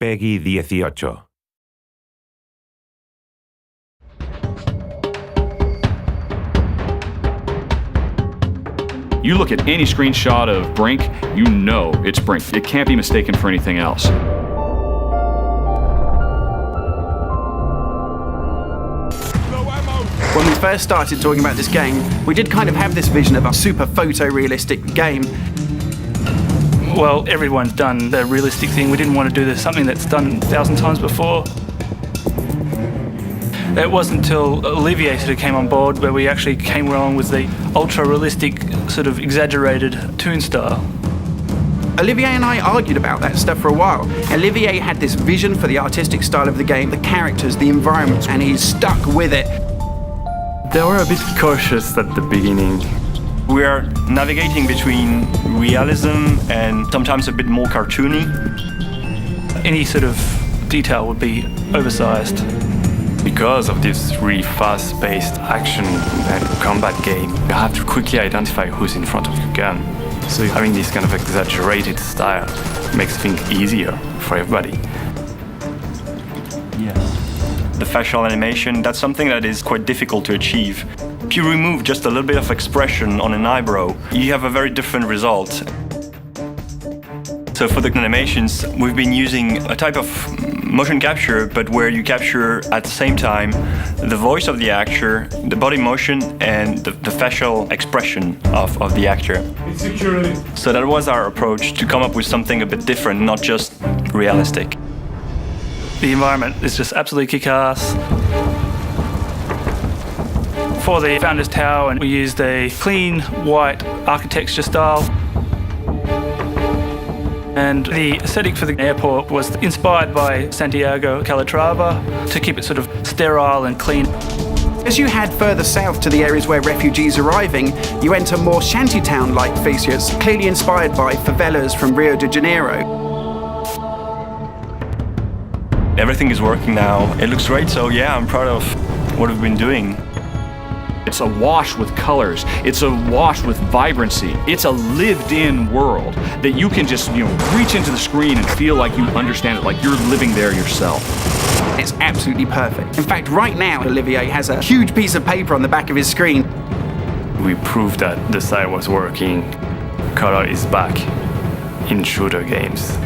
Peggy 18. You look at any screenshot of Brink, you know it's Brink. It can't be mistaken for anything else. When we first started talking about this game, we did kind of have this vision of a super photorealistic game. Well, everyone's done the realistic thing. We didn't want to do something that's done 1,000 times before. It wasn't until Olivier sort of came on board where we actually came along with the ultra-realistic, sort of exaggerated toon style. Olivier and I argued about that stuff for a while. Olivier had this vision for the artistic style of the game, the characters, the environments, and he's stuck with it. They were a bit cautious at the beginning. We are navigating between realism and sometimes a bit more cartoony. Any sort of detail would be oversized. Because of this really fast-paced action and combat game, you have to quickly identify who's in front of your gun. So having this kind of exaggerated style makes things easier for everybody. Yes. The facial animation, that's something that is quite difficult to achieve. If you remove just a little bit of expression on an eyebrow, you have a very different result. So for the animations, we've been using a type of motion capture, but where you capture at the same time the voice of the actor, the body motion, and the facial expression of the actor. So that was our approach, to come up with something a bit different, not just realistic. The environment is just absolutely kick-ass. For the Founders Tower, we used a clean white architecture style. And the aesthetic for the airport was inspired by Santiago Calatrava to keep it sort of sterile and clean. As you head further south to the areas where refugees are arriving, you enter more shantytown-like features, clearly inspired by favelas from Rio de Janeiro. Everything is working now. It looks great, so yeah, I'm proud of what we've been doing. It's awash with colors. It's awash with vibrancy. It's a lived-in world that you can just, reach into the screen and feel like you understand it, like you're living there yourself. It's absolutely perfect. In fact, right now, Olivier has a huge piece of paper on the back of his screen. We proved that the style was working. Color is back in shooter games.